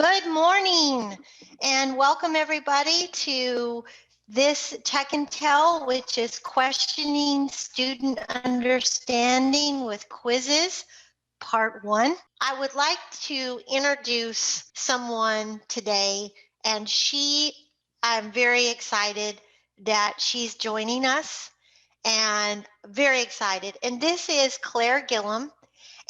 Good morning and welcome everybody to this Tech and Tell, which is questioning student understanding with Quizizz, part 1. I would like to introduce someone today, and I'm very excited that she's joining us and very excited. And this is Claire Gillum.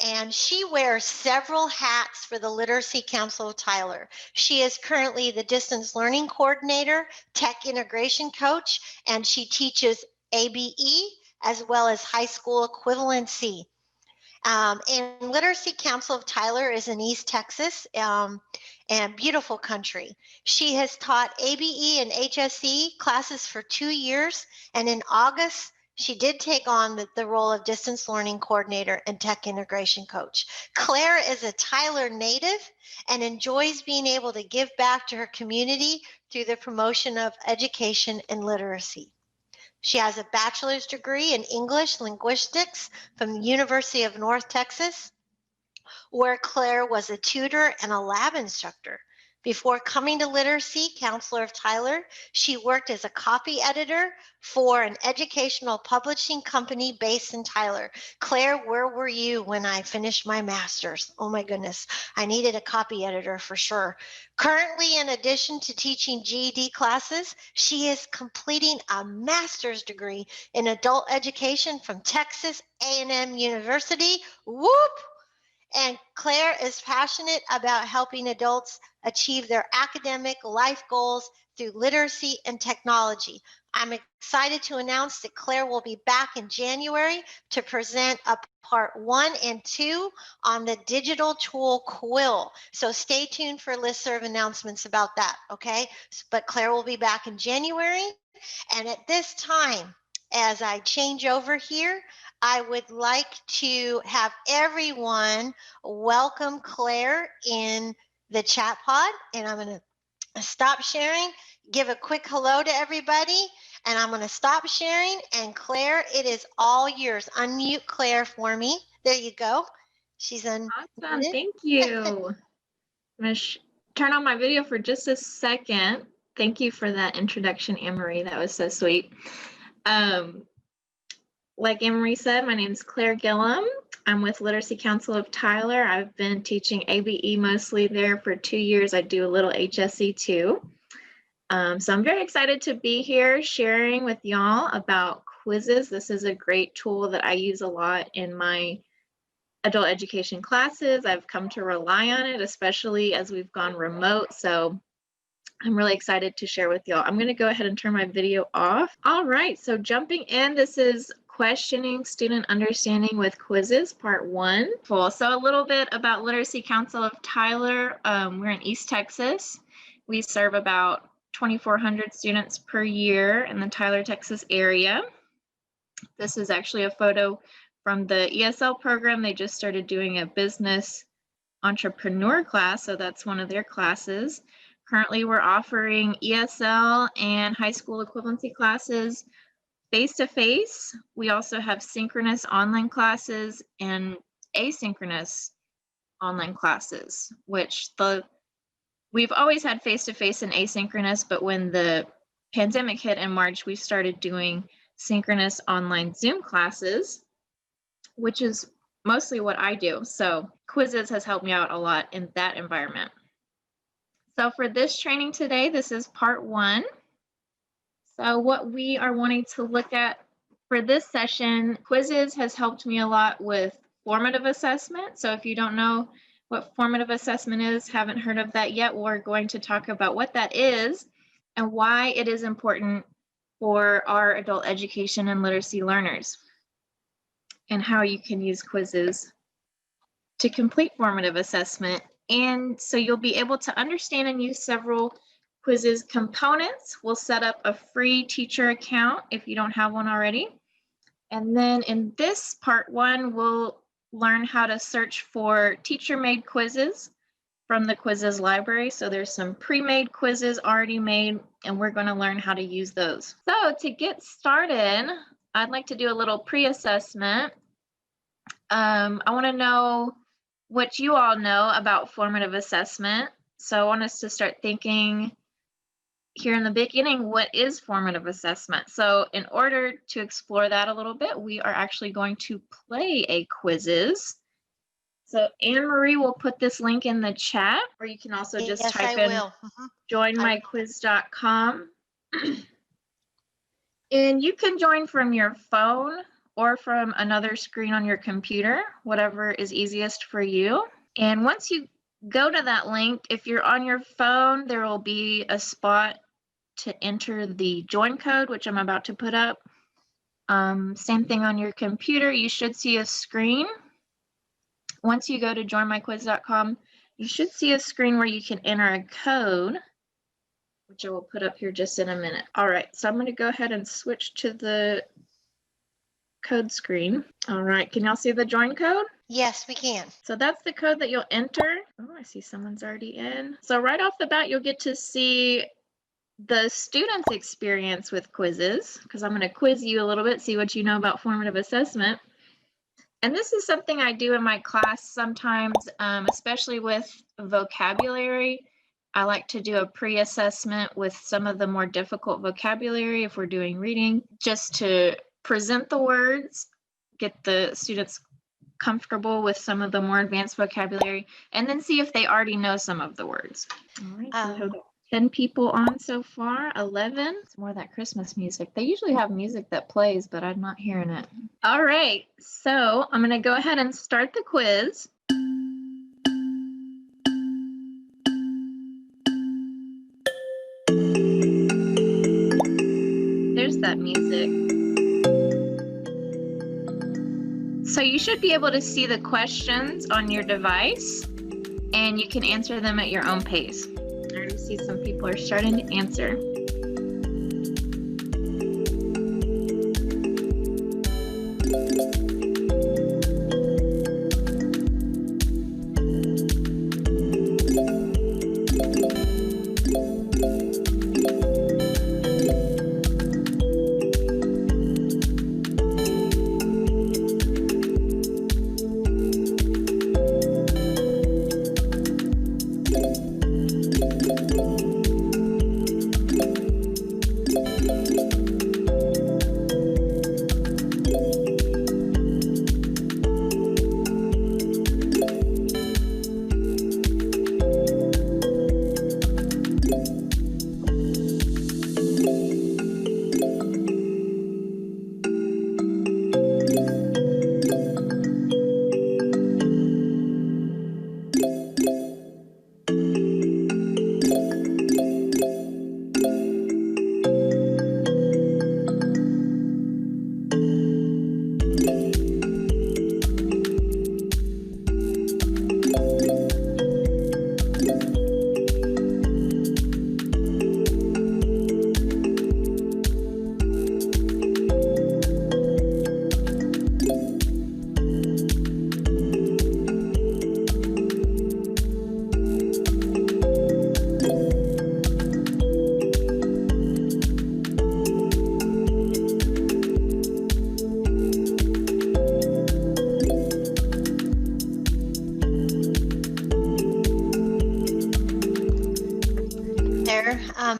And she wears several hats for the Literacy Council of Tyler. She is currently the Distance Learning Coordinator, Tech Integration Coach, and she teaches ABE as well as high school equivalency. And Literacy Council of Tyler is in East Texas, and beautiful country. She has taught ABE and HSE classes for 2 years, and in August, she did take on the role of Distance Learning Coordinator and Tech Integration Coach. Claire is a Tyler native and enjoys being able to give back to her community through the promotion of education and literacy. She has a bachelor's degree in English linguistics from the University of North Texas, where Claire was a tutor and a lab instructor. Before coming to Literacy Counselor of Tyler, she worked as a copy editor for an educational publishing company based in Tyler. Claire, where were you when I finished my master's? Oh my goodness, I needed a copy editor for sure. Currently, in addition to teaching GED classes, she is completing a master's degree in adult education from Texas A&M University. Whoop! And Claire is passionate about helping adults achieve their academic life goals through literacy and technology. I'm excited to announce that Claire will be back in January to present a part 1 and 2 on the digital tool Quill. So stay tuned for listserv announcements about that, okay? But Claire will be back in January. And at this time, as I change over here, I would like to have everyone welcome Claire in the chat pod, and I'm going to stop sharing, give a quick hello to everybody, and I'm going to stop sharing. And Claire, it is all yours. Unmute Claire for me. There you go. She's unmuted. Awesome. Thank you. I'm going to turn on my video for just a second. Thank you for that introduction, Anne-Marie. That was so sweet. Like Anne-Marie said, my name is Claire Gillum. I'm with Literacy Council of Tyler. I've been teaching ABE mostly there for 2 years. I do a little HSE too. So I'm very excited to be here sharing with y'all about Quizizz. This is a great tool that I use a lot in my adult education classes. I've come to rely on it, especially as we've gone remote. So I'm really excited to share with y'all. I'm going to go ahead and turn my video off. All right, so jumping in, this is questioning student understanding with Quizizz, part 1. Cool. So a little bit about Literacy Council of Tyler. We're in East Texas. We serve about 2,400 students per year in the Tyler, Texas area. This is actually a photo from the ESL program. They just started doing a business entrepreneur class, so that's one of their classes. Currently, we're offering ESL and high school equivalency classes face-to-face. We also have synchronous online classes and asynchronous online classes, which we've always had face-to-face and asynchronous, but when the pandemic hit in March, we started doing synchronous online Zoom classes, which is mostly what I do. So Quizizz has helped me out a lot in that environment. So for this training today, this is part 1. So what we are wanting to look at for this session, Quizizz has helped me a lot with formative assessment. So if you don't know what formative assessment is, haven't heard of that yet, we're going to talk about what that is and why it is important for our adult education and literacy learners, and how you can use Quizizz to complete formative assessment. And so you'll be able to understand and use several Quizizz components. We'll set up a free teacher account if you don't have one already. And then in this part 1, we'll learn how to search for teacher-made quizzes from the Quizizz library. So there's some pre-made quizzes already made, and we're going to learn how to use those. So to get started, I'd like to do a little pre-assessment. I want to know what you all know about formative assessment. So I want us to start thinking here in the beginning, what is formative assessment? So in order to explore that a little bit, we are actually going to play a Quizizz. So Anne Marie will put this link in the chat, or you can also just type in joinmyquiz.com. And you can join from your phone or from another screen on your computer, whatever is easiest for you. And once you go to that link, if you're on your phone, there will be a spot to enter the join code, which I'm about to put up. Same thing on your computer, you should see a screen. Once you go to joinmyquiz.com, you should see a screen where you can enter a code, which I will put up here just in a minute. All right, so I'm going to go ahead and switch to the code screen. All right, can y'all see the join code? Yes, we can. So that's the code that you'll enter. Oh, I see someone's already in. So right off the bat, you'll get to see the student's experience with Quizizz, because I'm going to quiz you a little bit, see what you know about formative assessment. And this is something I do in my class sometimes, especially with vocabulary. I like to do a pre-assessment with some of the more difficult vocabulary if we're doing reading, just to present the words, get the students comfortable with some of the more advanced vocabulary, and then see if they already know some of the words. All right, so we have 10 people on so far, 11. It's more of that Christmas music. They usually have music that plays, but I'm not hearing it. All right, so I'm going to go ahead and start the quiz. There's that music. So you should be able to see the questions on your device, and you can answer them at your own pace. I already see some people are starting to answer.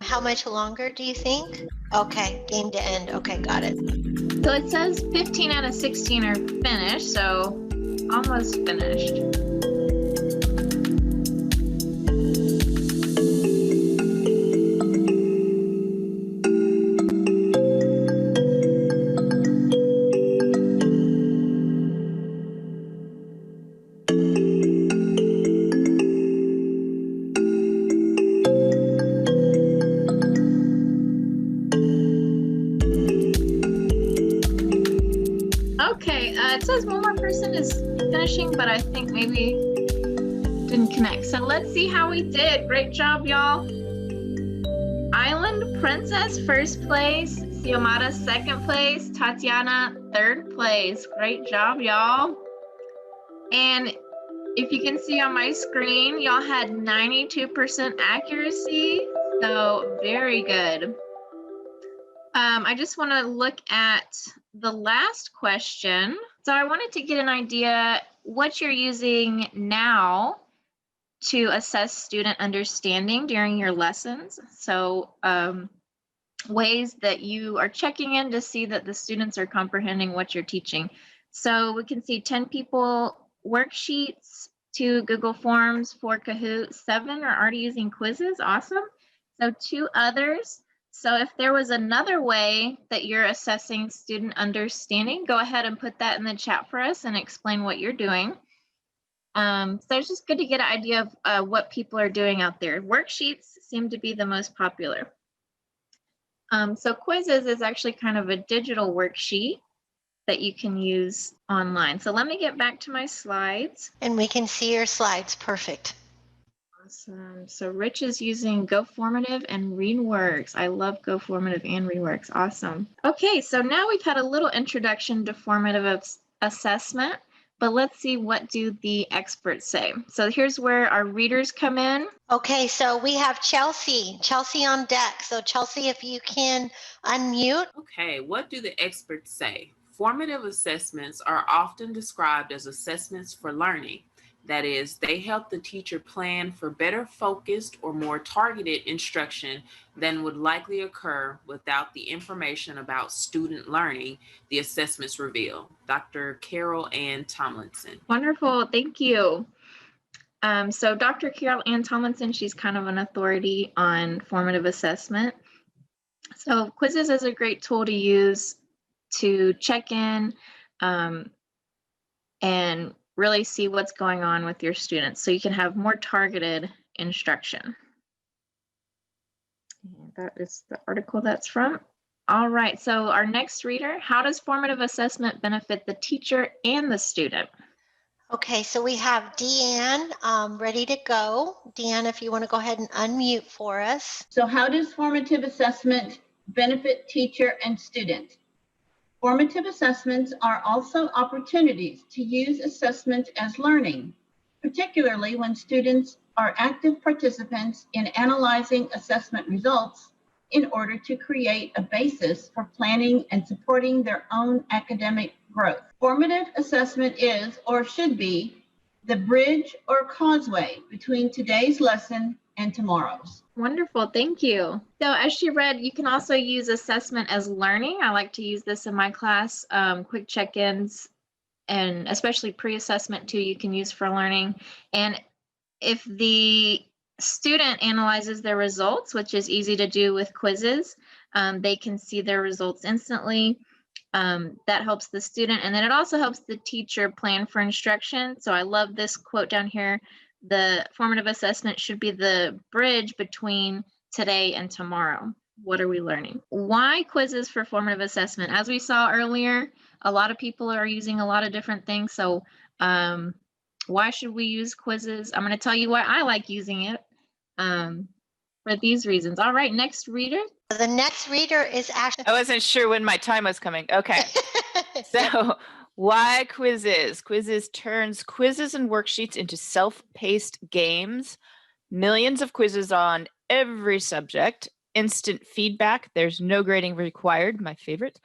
How much longer do you think? Okay, game to end. Okay, got it. So it says 15 out of 16 are finished, so almost finished. Okay, it says one more person is finishing, but I think maybe didn't connect. So let's see how we did. Great job, y'all. Island Princess, first place. Xiomara, second place. Tatiana, third place. Great job, y'all. And if you can see on my screen, y'all had 92% accuracy. So very good. I just want to look at the last question. So I wanted to get an idea what you're using now to assess student understanding during your lessons. So ways that you are checking in to see that the students are comprehending what you're teaching. So we can see 10 people worksheets, 2 Google Forms, 4 Kahoot, 7 are already using Quizizz. Awesome. So 2 others. So if there was another way that you're assessing student understanding, go ahead and put that in the chat for us and explain what you're doing. So it's just good to get an idea of what people are doing out there. Worksheets seem to be the most popular. So Quizizz is actually kind of a digital worksheet that you can use online. So let me get back to my slides. And we can see your slides. Perfect. Awesome. So Rich is using GoFormative and ReadWorks. I love GoFormative and ReadWorks. Awesome. Okay, so now we've had a little introduction to formative assessment, but let's see what do the experts say. So here's where our readers come in. Okay, so we have Chelsea on deck. So Chelsea, if you can unmute. Okay, what do the experts say? Formative assessments are often described as assessments for learning. That is, they help the teacher plan for better focused or more targeted instruction than would likely occur without the information about student learning the assessments reveal. Dr. Carol Ann Tomlinson. Wonderful, thank you. So Dr. Carol Ann Tomlinson, she's kind of an authority on formative assessment. So Quizizz is a great tool to use to check in and really see what's going on with your students so you can have more targeted instruction. And that is the article that's from. All right, so our next reader, how does formative assessment benefit the teacher and the student? Okay, so we have Deanne ready to go. Deanne, if you want to go ahead and unmute for us. So how does formative assessment benefit teacher and student? Formative assessments are also opportunities to use assessment as learning, particularly when students are active participants in analyzing assessment results in order to create a basis for planning and supporting their own academic growth. Formative assessment is, or should be, the bridge or causeway between today's lesson and tomorrow's. Wonderful, thank you. So as she read, you can also use assessment as learning. I like to use this in my class, quick check-ins, and especially pre-assessment too, you can use for learning. And if the student analyzes their results, which is easy to do with Quizizz, they can see their results instantly. That helps the student, and then it also helps the teacher plan for instruction. So I love this quote down here. The formative assessment should be the bridge between today and tomorrow. What are we learning? Why Quizizz for formative assessment? As we saw earlier, a lot of people are using a lot of different things. So why should we use Quizizz? I'm going to tell you why I like using it for these reasons. All right, next reader. The next reader is Ashley. I wasn't sure when my time was coming. Okay. So why Quizizz? Quizizz turns quizzes and worksheets into self-paced games. Millions of quizzes on every subject. Instant feedback. There's no grading required, my favorite.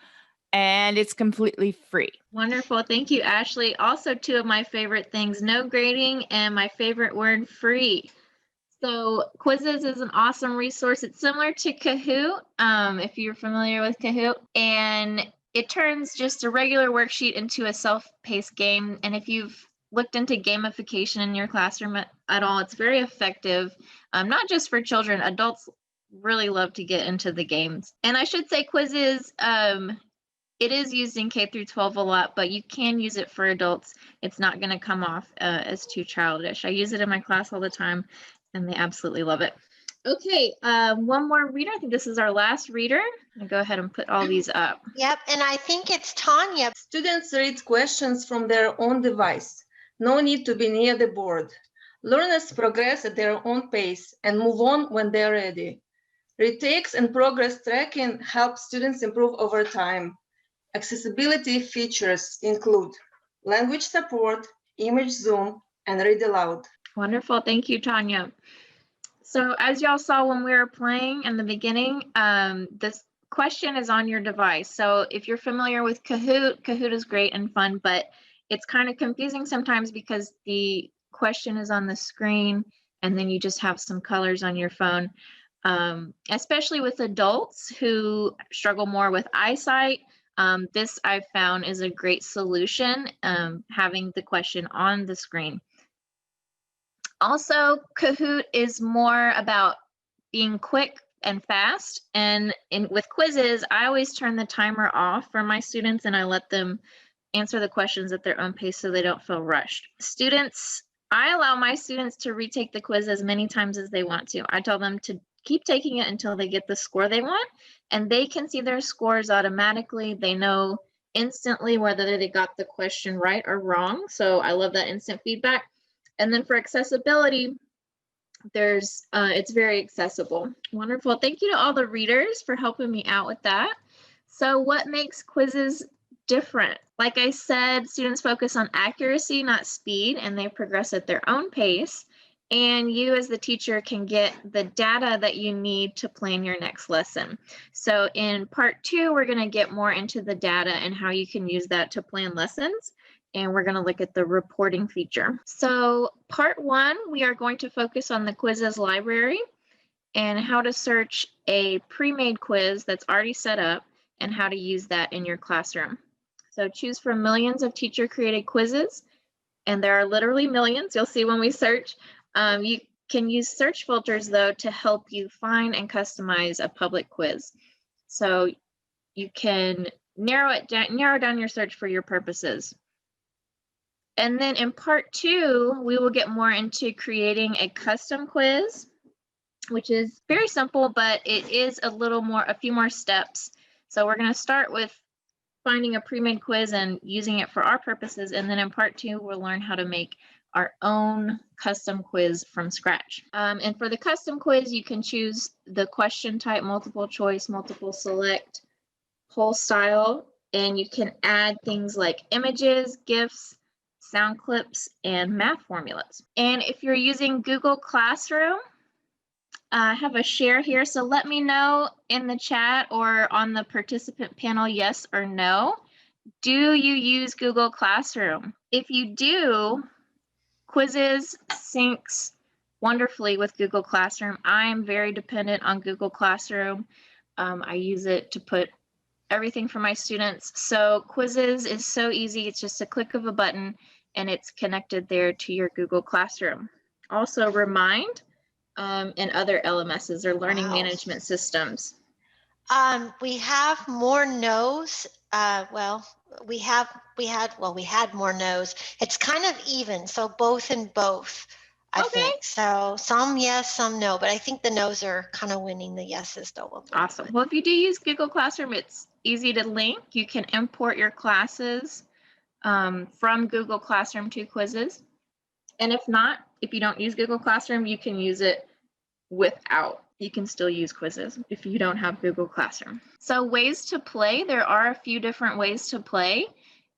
And it's completely free. Wonderful. Thank you, Ashley. Also, 2 of my favorite things, no grading, and my favorite word, free. So Quizizz is an awesome resource. It's similar to Kahoot, if you're familiar with Kahoot, and it turns just a regular worksheet into a self-paced game. And if you've looked into gamification in your classroom at all, it's very effective, not just for children. Adults really love to get into the games. And I should say Quizizz, it is used in K through 12 a lot, but you can use it for adults. It's not going to come off as too childish. I use it in my class all the time, and they absolutely love it. Okay, one more reader. I think this is our last reader. I'll go ahead and put all these up. Yep, and I think it's Tanya. Students read questions from their own device. No need to be near the board. Learners progress at their own pace and move on when they're ready. Retakes and progress tracking help students improve over time. Accessibility features include language support, image zoom, and read aloud. Wonderful, thank you, Tanya. So as y'all saw when we were playing in the beginning, this question is on your device. So if you're familiar with Kahoot, Kahoot is great and fun, but it's kind of confusing sometimes because the question is on the screen and then you just have some colors on your phone. Especially with adults who struggle more with eyesight, this I've found is a great solution, having the question on the screen. Also, Kahoot is more about being quick and fast. And with Quizizz, I always turn the timer off for my students and I let them answer the questions at their own pace so they don't feel rushed. I allow my students to retake the quiz as many times as they want to. I tell them to keep taking it until they get the score they want, and they can see their scores automatically. They know instantly whether they got the question right or wrong. So I love that instant feedback. And then for accessibility, it's very accessible. Wonderful. Thank you to all the readers for helping me out with that. So what makes Quizizz different? Like I said, students focus on accuracy, not speed, and they progress at their own pace. And you as the teacher can get the data that you need to plan your next lesson. So in part 2, we're going to get more into the data and how you can use that to plan lessons. And we're going to look at the reporting feature. So part 1, we are going to focus on the Quizizz library and how to search a pre-made quiz that's already set up and how to use that in your classroom. So choose from millions of teacher-created quizzes, and there are literally millions. You'll see when we search. You can use search filters, though, to help you find and customize a public quiz. So you can narrow down your search for your purposes. And then in part 2, we will get more into creating a custom quiz, which is very simple, but it is a few more steps. So we're going to start with finding a pre-made quiz and using it for our purposes. And then in part 2, we'll learn how to make our own custom quiz from scratch. And for the custom quiz, you can choose the question type, multiple choice, multiple select, whole style, and you can add things like images, GIFs, sound clips, and math formulas. And if you're using Google Classroom, I have a share here, so let me know in the chat or on the participant panel, yes or no. Do you use Google Classroom? If you do, Quizizz syncs wonderfully with Google Classroom. I'm very dependent on Google Classroom. I use it to put everything for my students. So Quizizz is so easy. It's just a click of a button and it's connected there to your Google Classroom. Also Remind and other LMSs or learning management systems. We have more no's. We had more no's. It's kind of even, so both and both, I think. So some yes, some no, but I think the no's are kind of winning the yeses though. Awesome. Well, if you do use Google Classroom, it's easy to link. You can import your classes from Google Classroom to Quizizz. And if you don't use Google Classroom, you can use it without. You can still use Quizizz if you don't have Google Classroom. So ways to play, there are a few different ways to play.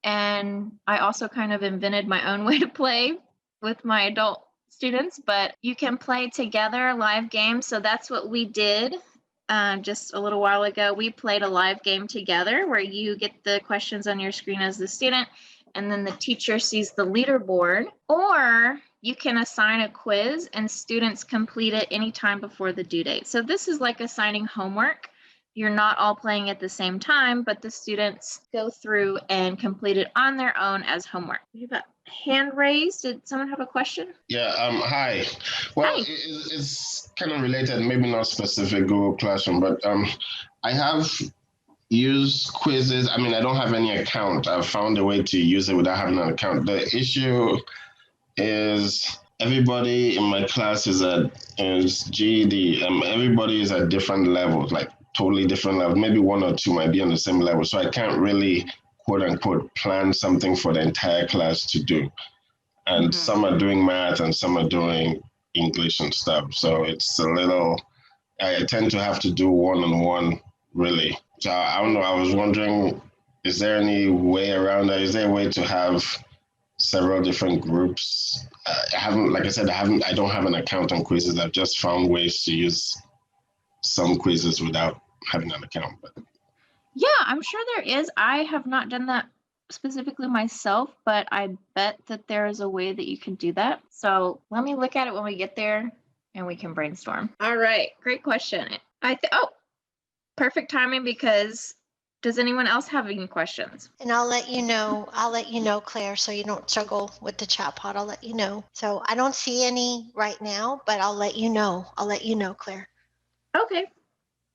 And I also kind of invented my own way to play with my adult students, but you can play together live games. So that's what we did just a little while ago. We played a live game together where you get the questions on your screen as the student, and then the teacher sees the leaderboard, or you can assign a quiz and students complete it anytime before the due date. So this is like assigning homework. You're not all playing at the same time, but the students go through and complete it on their own as homework. We have a hand raised. Did someone have a question? Yeah, hi. Well, Hi. It's kind of related, maybe not specific Google Classroom, but I have used Quizizz. I mean, I don't have any account. I've found a way to use it without having an account. The issue is everybody in my class is GED. Everybody is at different levels, like totally different levels. Maybe one or two might be on the same level. So I can't really, quote unquote, plan something for the entire class to do. And some are doing math and some are doing English and stuff. So it's a little, I tend to have to do one-on-one, really. So I don't know, I was wondering, is there any way around that? Is there a way to have several different groups? I don't have an account on Quizizz. I've just found ways to use some quizzes without having an account. But yeah, I'm sure there is. I have not done that specifically myself, but I bet that there is a way that you can do that. So let me look at it when we get there and we can brainstorm. All right, great question. Oh, perfect timing, because does anyone else have any questions? And I'll let you know, Claire, so you don't struggle with the chat pod. I'll let you know. So I don't see any right now, but I'll let you know. Claire. Okay,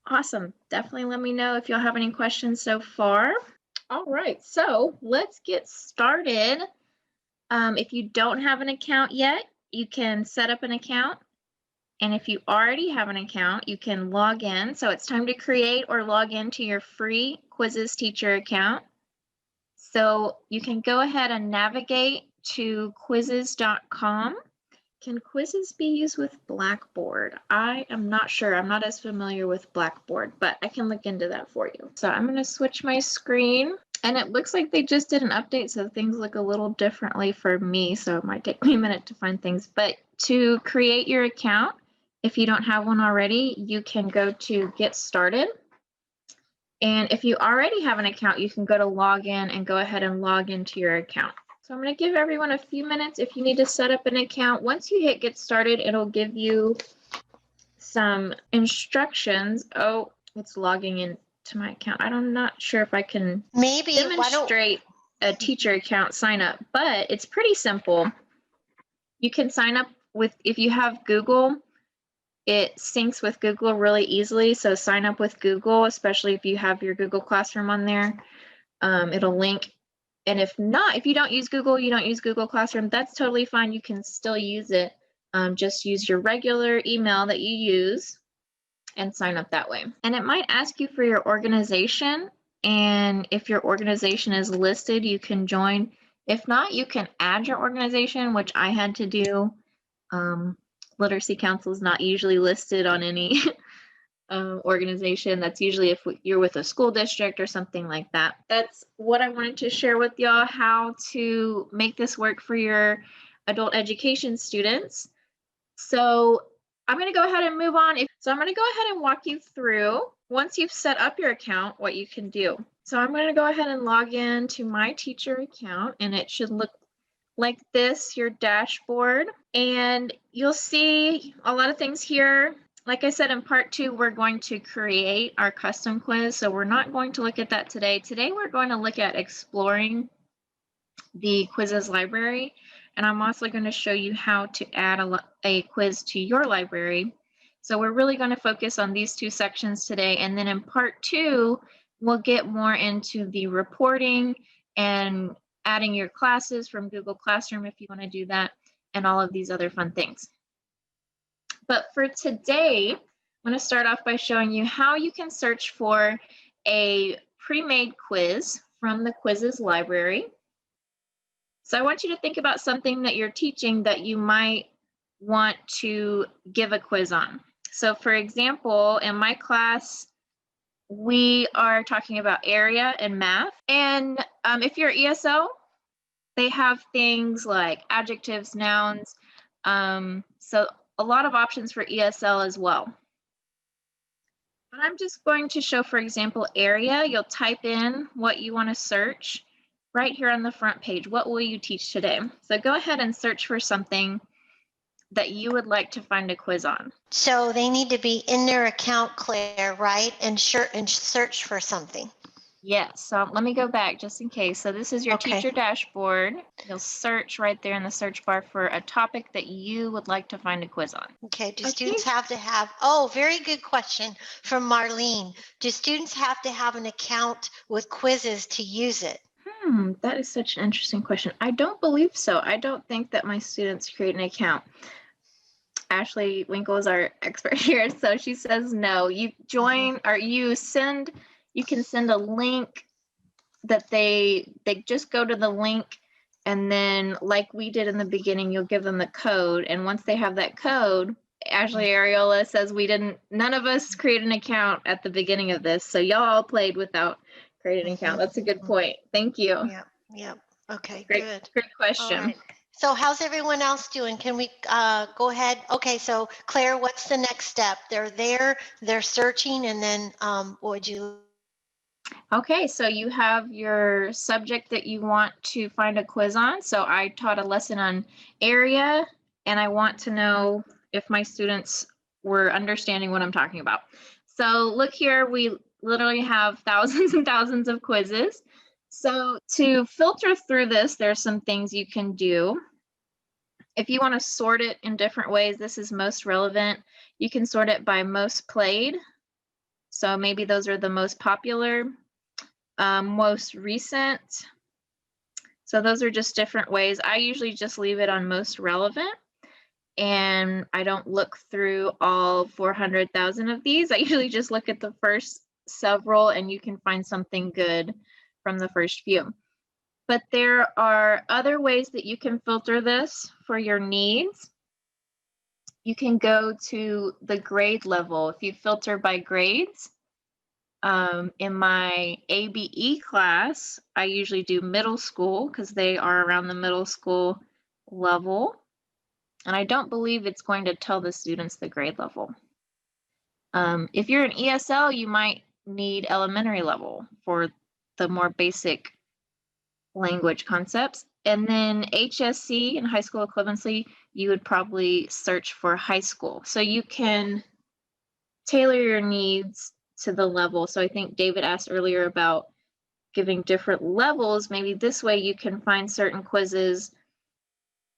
awesome. Definitely let me know if y'all have any questions so far. All right, so let's get started. If you don't have an account yet, you can set up an account. And if you already have an account, you can log in. So it's time to create or log into your free Quizizz teacher account. So you can go ahead and navigate to quizizz.com. Can Quizizz be used with Blackboard? I am not sure. I'm not as familiar with Blackboard, but I can look into that for you. So I'm going to switch my screen. And it looks like they just did an update, so things look a little differently for me. So it might take me a minute to find things. But to create your account, if you don't have one already, you can go to Get Started. And if you already have an account, you can go to Login and go ahead and log into your account. So I'm going to give everyone a few minutes if you need to set up an account. Once you hit Get Started, it'll give you some instructions. Oh, it's logging in to my account. I'm not sure if I can demonstrate a teacher account sign up, but it's pretty simple. You can sign up with, if you have Google, it syncs with Google really easily. So sign up with Google, especially if you have your Google Classroom on there. It'll link. And if not, if you don't use Google, you don't use Google Classroom, that's totally fine. You can still use it. Just use your regular email that you use and sign up that way. And it might ask you for your organization. And if your organization is listed, you can join. If not, you can add your organization, which I had to do. Literacy Council is not usually listed on any organization. That's usually if you're with a school district or something like that. That's what I wanted to share with y'all, how to make this work for your adult education students. So I'm going to go ahead and move on. So I'm going to go ahead and walk you through, once you've set up your account, what you can do. So I'm going to go ahead and log in to my teacher account, and it should look like this, your dashboard. And you'll see a lot of things here. Like I said, in part 2, we're going to create our custom quiz. So we're not going to look at that today. Today, we're going to look at exploring the Quizizz library. And I'm also going to show you how to add a quiz to your library. So we're really going to focus on these 2 sections today. And then in part 2, we'll get more into the reporting and adding your classes from Google Classroom if you want to do that, and all of these other fun things. But for today, I'm going to start off by showing you how you can search for a pre-made quiz from the Quizizz library. So I want you to think about something that you're teaching that you might want to give a quiz on. So for example, in my class, we are talking about area and math. And if you're ESL, they have things like adjectives, nouns. So a lot of options for ESL as well. But I'm just going to show, for example, area. You'll type in what you want to search right here on the front page. What will you teach today? So go ahead and search for something that you would like to find a quiz on. So they need to be in their account, Claire, right? And search for something. Yes, so let me go back just in case. So this is your teacher dashboard. You'll search right there in the search bar for a topic that you would like to find a quiz on. Okay, do students have to have, oh, very good question from Marlene. Do students have to have an account with Quizizz to use it? That is such an interesting question. I don't believe so. I don't think that my students create an account. Ashley Winkle is our expert here, so she says no. You join or you can send a link that they just go to the link, and then like we did in the beginning, you'll give them the code, and once they have that code, Ashley Areola says none of us create an account at the beginning of this, so y'all all played without creating an account. That's a good point. Thank you. Yeah. Okay, great, good. Great question. All right. So how's everyone else doing? Can we go ahead? Okay, so Claire, what's the next step? They're there, they're searching, and then what would you? Okay, so you have your subject that you want to find a quiz on. So I taught a lesson on area, and I want to know if my students were understanding what I'm talking about. So look here, we literally have thousands and thousands of quizzes. So to filter through this, there's some things you can do. If you want to sort it in different ways, this is most relevant. You can sort it by most played. So maybe those are the most popular. Most recent. So those are just different ways. I usually just leave it on most relevant, and I don't look through all 400,000 of these. I usually just look at the first several, and you can find something good from the first few. But there are other ways that you can filter this for your needs. You can go to the grade level. If you filter by grades, in my ABE class, I usually do middle school because they are around the middle school level. And I don't believe it's going to tell the students the grade level. If you're an ESL, you might need elementary level for the more basic language concepts. And then HSC and high school equivalency, you would probably search for high school. So you can tailor your needs to the level. So I think David asked earlier about giving different levels. Maybe this way you can find certain quizzes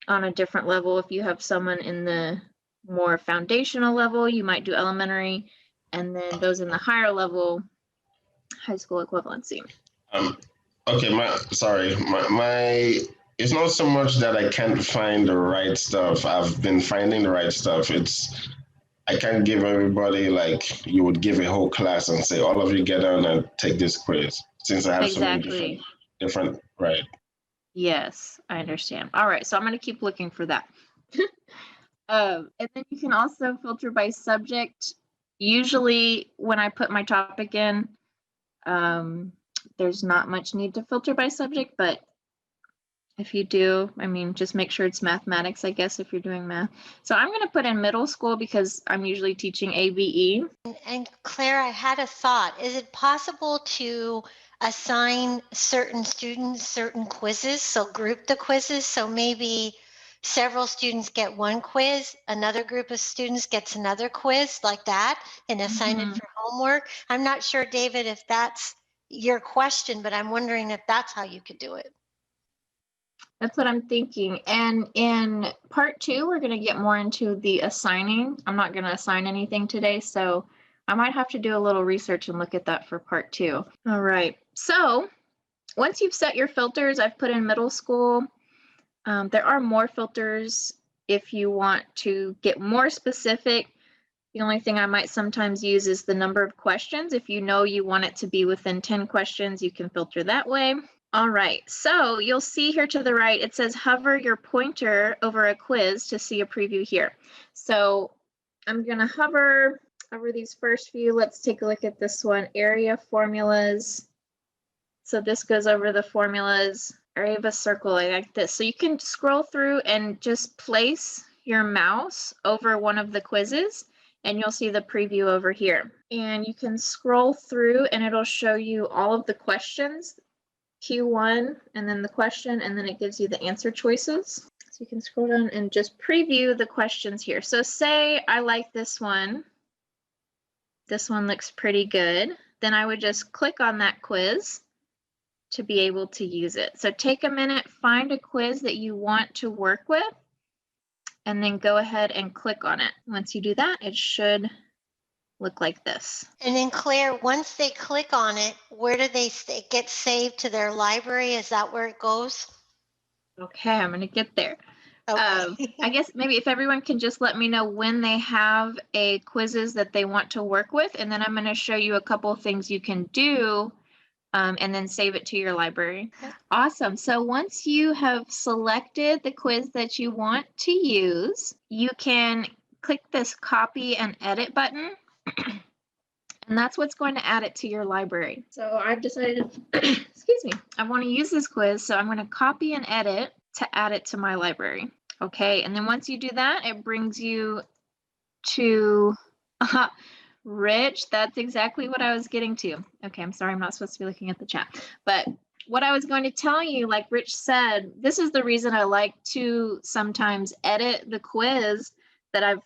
on a different level. If you have someone in the more foundational level, you might do elementary, and then those in the higher level, high school equivalency. Okay, my it's not so much that I can't find the right stuff. I've been finding the right stuff. I can't give everybody like you would give a whole class and say, all of you get on and take this quiz, since I have so many different, right? Yes, I understand. All right, so I'm going to keep looking for that. And then you can also filter by subject. Usually when I put my topic in, there's not much need to filter by subject, but if you do, I mean, just make sure it's mathematics, I guess, if you're doing math. So I'm going to put in middle school because I'm usually teaching ABE. And Claire, I had a thought. Is it possible to assign certain students certain quizzes? So group the quizzes. So maybe several students get one quiz, another group of students gets another quiz like that, and assign it for homework. I'm not sure, David, if that's your question, but I'm wondering if that's how you could do it. That's what I'm thinking. And in part 2, we're going to get more into the assigning. I'm not going to assign anything today, so I might have to do a little research and look at that for part 2. All right. So once you've set your filters, I've put in middle school. There are more filters if you want to get more specific. The only thing I might sometimes use is the number of questions. If you know you want it to be within 10 questions, you can filter that way. All right, so you'll see here to the right, it says hover your pointer over a quiz to see a preview here. So I'm gonna hover over these first few. Let's take a look at this one, area formulas. So this goes over the formulas, area of a circle like this. So you can scroll through and just place your mouse over one of the quizzes and you'll see the preview over here. And you can scroll through and it'll show you all of the questions. Q1 and then the question, and then it gives you the answer choices. So you can scroll down and just preview the questions here. So say I like this one. This one looks pretty good. Then I would just click on that quiz to be able to use it. So take a minute, find a quiz that you want to work with, and then go ahead and click on it. Once you do that, it should look like this. And then Claire, once they click on it, where do they get saved to their library? Is that where it goes? Okay, I'm going to get there. Okay. I guess maybe if everyone can just let me know when they have a quizzes that they want to work with, and then I'm going to show you a couple of things you can do and then save it to your library. Okay. Awesome. So once you have selected the quiz that you want to use, you can click this copy and edit button. And that's what's going to add it to your library. So I've decided, excuse me, I want to use this quiz, so I'm going to copy and edit to add it to my library. Okay, and then once you do that, it brings you to Rich, that's exactly what I was getting to. Okay, I'm sorry, I'm not supposed to be looking at the chat. But what I was going to tell you, like Rich said, this is the reason I like to sometimes edit the quiz that I've,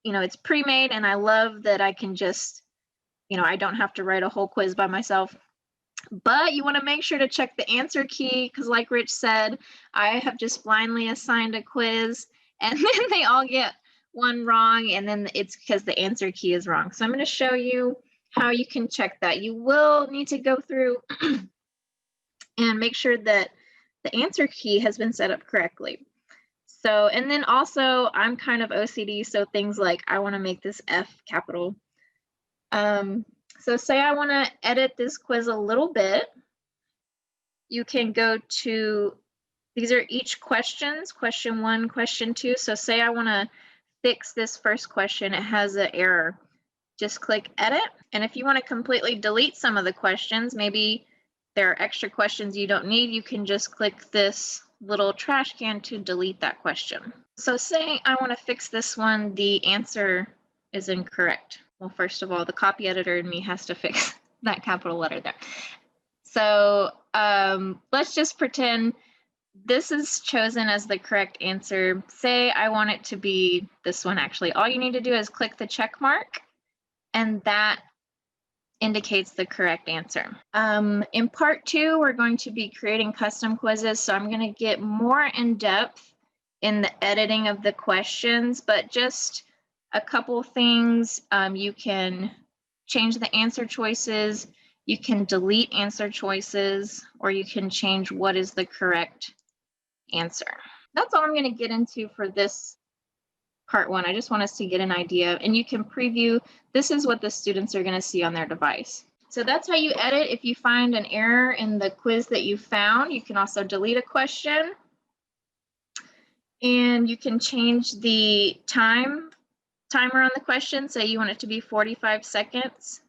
it's pre-made, and I love that I can just, I don't have to write a whole quiz by myself. But you want to make sure to check the answer key, because like Rich said, I have just blindly assigned a quiz and then they all get one wrong, and then it's because the answer key is wrong. So I'm going to show you how you can check that. You will need to go through and make sure that the answer key has been set up correctly. So, and then also I'm kind of OCD, so things like I want to make this F capital. So say I want to edit this quiz a little bit. You can go to, these are each questions, question 1, question 2. So say I want to fix this first question, it has an error. Just click edit. And if you want to completely delete some of the questions, maybe there are extra questions you don't need, you can just click this little trash can to delete that question. So say I want to fix this one, the answer is incorrect. Well, first of all, the copy editor in me has to fix that capital letter there. So let's just pretend this is chosen as the correct answer. Say I want it to be this one, actually. All you need to do is click the check mark, and that indicates the correct answer. In part 2, we're going to be creating custom quizzes, so I'm going to get more in depth in the editing of the questions, but just a couple things. You can change the answer choices, you can delete answer choices, or you can change what is the correct answer. That's all I'm going to get into for this part 1. I just want us to get an idea, and you can preview. This is what the students are going to see on their device. So that's how you edit. If you find an error in the quiz that you found, you can also delete a question, and you can change the timer on the question. Say you want it to be 45 seconds.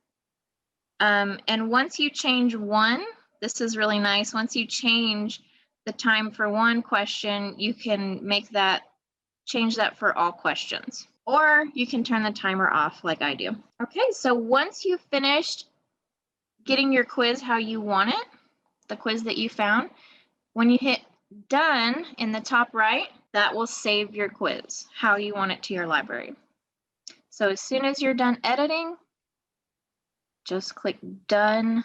And once you change one, this is really nice. Once you change the time for one question, you can change that for all questions, or you can turn the timer off like I do. Okay, so once you've finished getting your quiz how you want it, the quiz that you found, when you hit done in the top right, that will save your quiz how you want it to your library. So as soon as you're done editing, just click done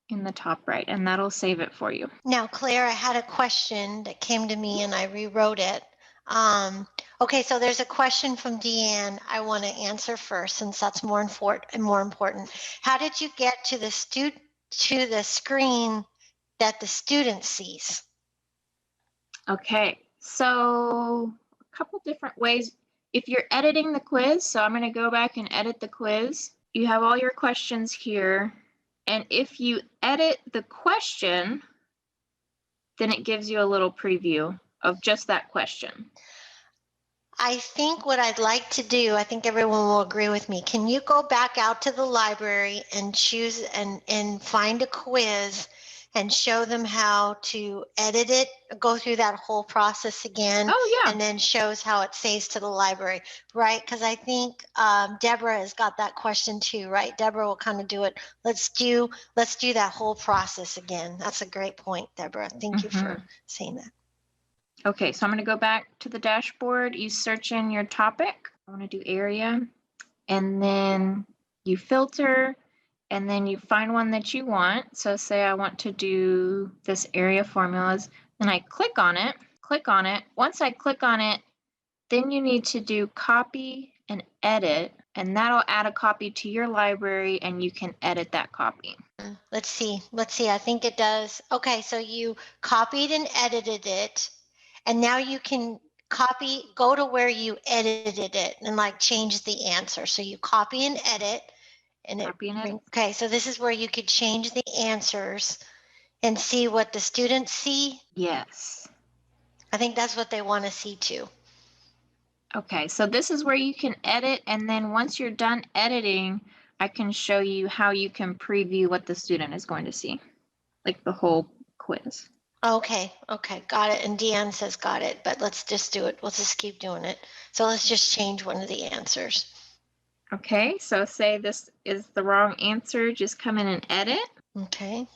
in the top right, and that'll save it for you. Now, Claire, I had a question that came to me and I rewrote it. Okay, so there's a question from Deanne I want to answer first, since that's more important. How did you get to the screen that the student sees? Okay, so a couple different ways. If you're editing the quiz, so I'm going to go back and edit the quiz. You have all your questions here, and if you edit the question, then it gives you a little preview of just that question. I think what I'd like to do, I think everyone will agree with me. Can you go back out to the library and choose and find a quiz and show them how to edit it, go through that whole process again? Oh, yeah. And then shows how it saves to the library, right? Because I think Deborah has got that question too, right? Deborah will kind of do it. Let's do that whole process again. That's a great point, Deborah. Thank you for saying that. Okay, so I'm going to go back to the dashboard. You search in your topic. I want to do area, and then you filter, and then you find one that you want. So say I want to do this area formulas, then I click on it. Once I click on it, then you need to do copy and edit, and that'll add a copy to your library, and you can edit that copy. Let's see. I think it does. Okay, so you copied and edited it. And now you can go to where you edited it and like change the answer. So you copy and edit, and okay, so this is where you could change the answers and see what the students see. Yes. I think that's what they want to see too. Okay, so this is where you can edit, and then once you're done editing, I can show you how you can preview what the student is going to see, like the whole quiz. Okay, got it. And Deanne says got it, but let's just do it. Let's just keep doing it. So let's just change one of the answers. Okay, so say this is the wrong answer, just come in and edit. Okay.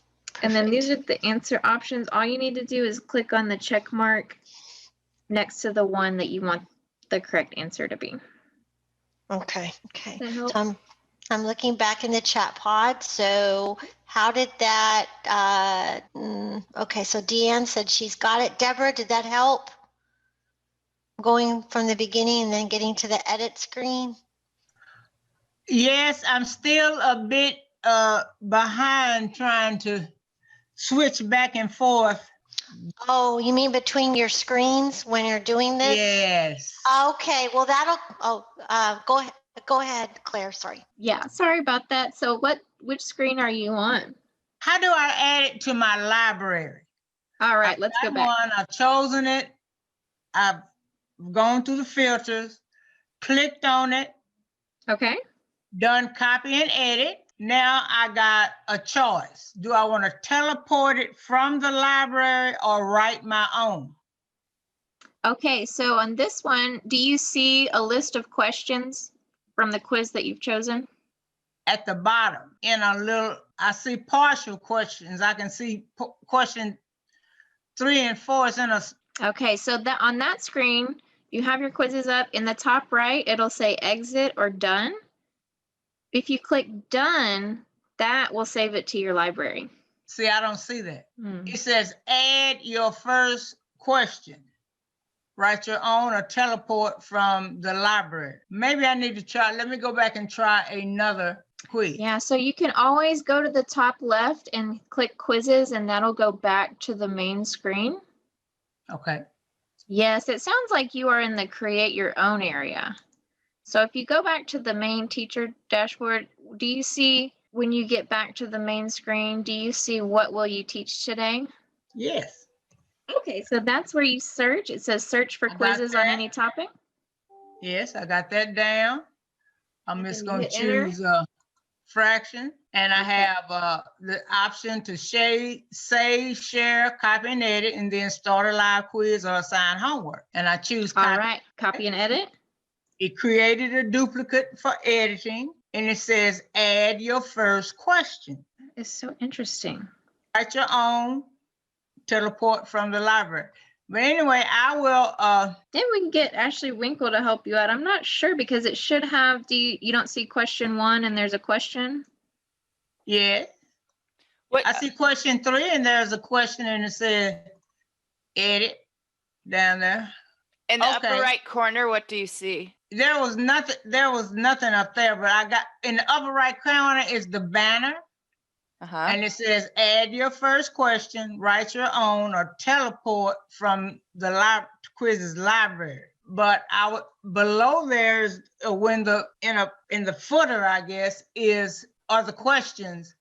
And then these Perfect. are the answer options. All you need to do is click on the check mark next to the one that you want the correct answer to be. Okay. Okay. Does that help? So I'm looking back in the chat pod. So how did that, okay, so Deanne said she's got it. Deborah, did that help? Going from the beginning and then getting to the edit screen? Yes, I'm still a bit behind trying to switch back and forth. Oh, you mean between your screens when you're doing this? Yes. Okay, well go ahead, Claire, sorry. Yeah, sorry about that. So which screen are you on? How do I add it to my library? All right, let's go back. I've chosen it. I've gone through the filters, clicked on it, Okay. done copy and edit. Now I got a choice. Do I want to teleport it from the library or write my own? Okay, so on this one, do you see a list of questions from the quiz that you've chosen? At the bottom, in a little, I see partial questions. I can see question 3 and 4 is in a. Okay, so that on that screen, you have your quizzes up. In the top right, it'll say exit or done. If you click done, that will save it to your library. See, I don't see that. It says add your first question. Write your own or teleport from the library. Maybe I need to try. Let me go back and try another quiz. Yeah, so you can always go to the top left and click quizzes, and that'll go back to the main screen. Okay. Yes, it sounds like you are in the create your own area. So if you go back to the main teacher dashboard, do you see when you get back to the main screen, do you see what will you teach today? Yes. Okay, so that's where you search. It says search for quizzes on any topic. Yes, I got that down. I'm just going to choose fraction, and I have the option to save, share, copy and edit, and then start a live quiz or assign homework. And I choose copy. All right, copy and edit. It created a duplicate for editing, and it says add your first question. It's so interesting. Write your own, teleport from the library. But anyway, I will Maybe we can get Ashley Winkle to help you out. I'm not sure because it should have, you don't see question 1 and there's a question? Yeah. What? I see question 3 and there's a question and it says edit down there. In the upper right corner, what do you see? There was nothing up there, but I got in the upper right corner is the banner. And it says, add your first question, write your own, or teleport from the Quizizz library. But below there's a window in the footer, I guess, are the questions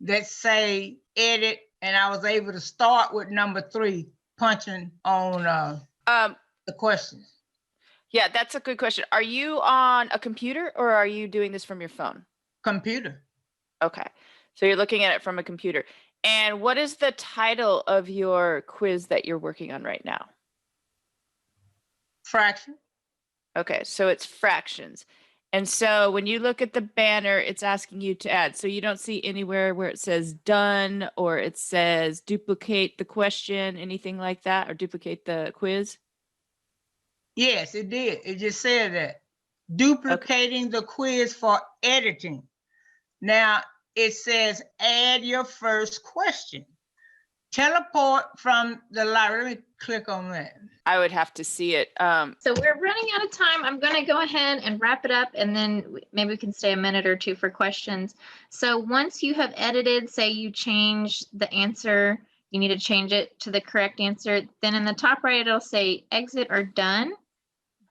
that say edit, and I was able to start with number 3, punching on the questions. Yeah, that's a good question. Are you on a computer or are you doing this from your phone? Computer. Okay. So you're looking at it from a computer. And what is the title of your quiz that you're working on right now? Fraction. Okay, so it's fractions. And so when you look at the banner, it's asking you to add. So you don't see anywhere where it says done or it says duplicate the question, anything like that, or duplicate the quiz? Yes, it did. It just said that. Duplicating the quiz for editing. Now, it says add your first question. Teleport from the library. Let me click on that. I would have to see it. So we're running out of time. I'm going to go ahead and wrap it up, and then maybe we can stay a minute or two for questions. So once you have edited, say you change the answer, you need to change it to the correct answer. Then in the top right, it'll say exit or done.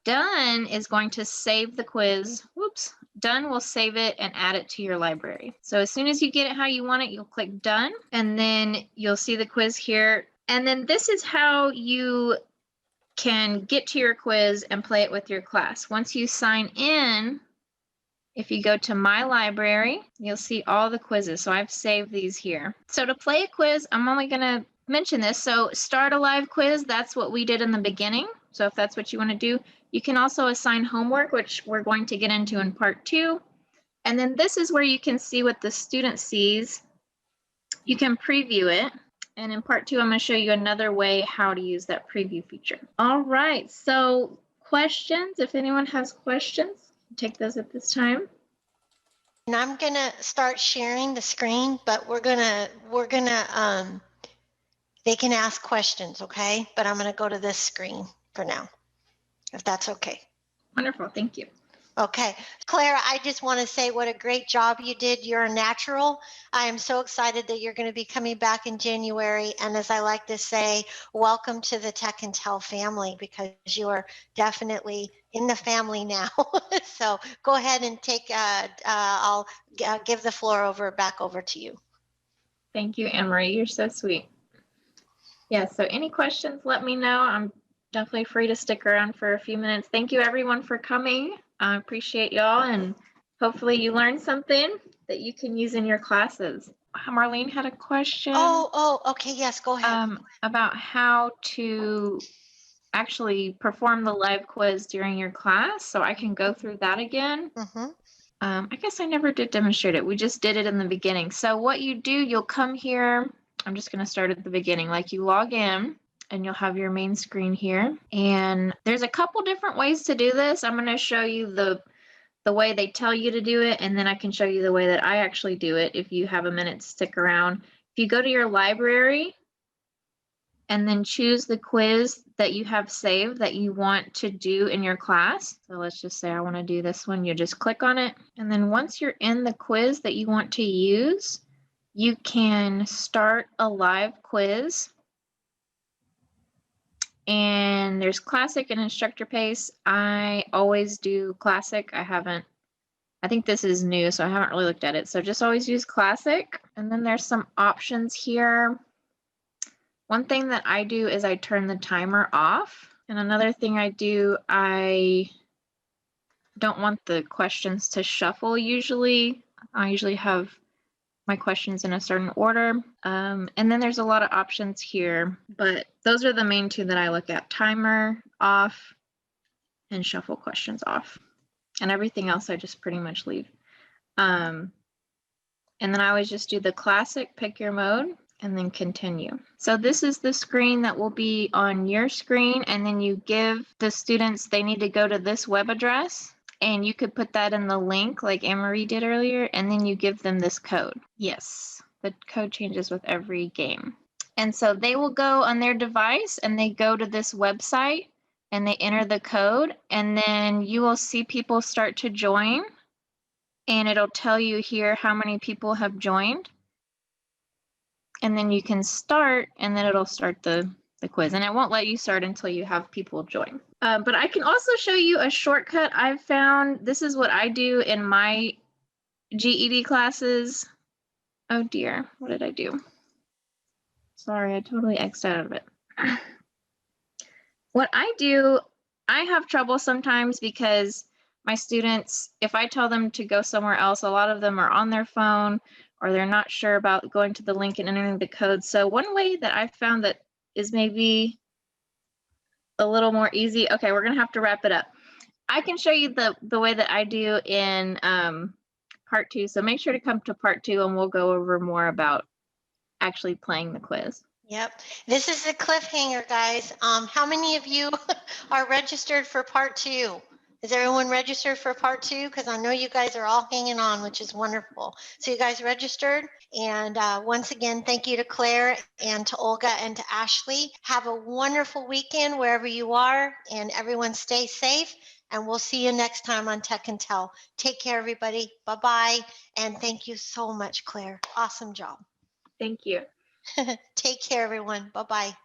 Done is going to save the quiz. Whoops. Done will save it and add it to your library. So as soon as you get it how you want it, you'll click done, and then you'll see the quiz here. And then this is how you can get to your quiz and play it with your class. Once you sign in, if you go to my library, you'll see all the quizzes. So I've saved these here. So to play a quiz, I'm only going to mention this. So start a live quiz. That's what we did in the beginning. So if that's what you want to do, you can also assign homework, which we're going to get into in part 2. And then this is where you can see what the student sees. You can preview it. And in part 2, I'm going to show you another way how to use that preview feature. All right, so questions, if anyone has questions, take those at this time. And I'm gonna start sharing the screen, but they can ask questions, okay? But I'm gonna go to this screen for now, if that's okay. Wonderful, thank you. Okay, Claire, I just want to say what a great job you did. You're a natural. I am so excited that you're going to be coming back in January. And as I like to say, welcome to the Tech and Tell family, because you are definitely in the family now. So go ahead and take, I'll give the floor back over to you. Thank you, Anne-Marie. You're so sweet. Yeah, so any questions, let me know. I'm definitely free to stick around for a few minutes. Thank you everyone for coming. I appreciate y'all, and hopefully you learned something that you can use in your classes. Marlene had a question. Oh, okay, yes, go ahead. About how to actually perform the live quiz during your class. So I can go through that again. Mm-hmm. I guess I never did demonstrate it. We just did it in the beginning. So what you do, you'll come here. I'm just going to start at the beginning. Like, you log in and you'll have your main screen here. And there's a couple different ways to do this. I'm going to show you the way they tell you to do it, and then I can show you the way that I actually do it if you have a minute to stick around. If you go to your library and then choose the quiz that you have saved that you want to do in your class. So let's just say I want to do this one. You just click on it. And then once you're in the quiz that you want to use, you can start a live quiz. And there's classic and instructor pace. I always do classic. I think this is new, so I haven't really looked at it. So just always use classic. And then there's some options here. One thing that I do is I turn the timer off. And another thing I do, I don't want the questions to shuffle usually. I usually have my questions in a certain order. And then there's a lot of options here, but those are the main two that I look at: timer off and shuffle questions off. And everything else I just pretty much leave. And then I always just do the classic, pick your mode, and then continue. So this is the screen that will be on your screen, and then you give the students, they need to go to this web address, and you could put that in the link like Anne-Marie did earlier, and then you give them this code. Yes, the code changes with every game. And so they will go on their device and they go to this website and they enter the code, and then you will see people start to join, and it'll tell you here how many people have joined. And then you can start, and then it'll start the quiz, and it won't let you start until you have people join. But I can also show you a shortcut I've found. This is what I do in my GED classes. Oh dear, what did I do? Sorry, I totally X'd out of it. What I do, I have trouble sometimes because my students, if I tell them to go somewhere else, a lot of them are on their phone or they're not sure about going to the link and entering the code. So one way that I've found that is maybe a little more easy. Okay, we're gonna have to wrap it up. I can show you the way that I do in part 2. So make sure to come to part 2 and we'll go over more about actually playing the quiz. Yep. This is the cliffhanger, guys. How many of you are registered for part 2? Is everyone registered for part 2? Because I know you guys are all hanging on, which is wonderful. So you guys registered. And once again, thank you to Claire and to Olga and to Ashley. Have a wonderful weekend wherever you are, and everyone stay safe. And we'll see you next time on Tech and Tell. Take care, everybody. Bye-bye. And thank you so much, Claire. Awesome job. Thank you. Take care, everyone. Bye-bye.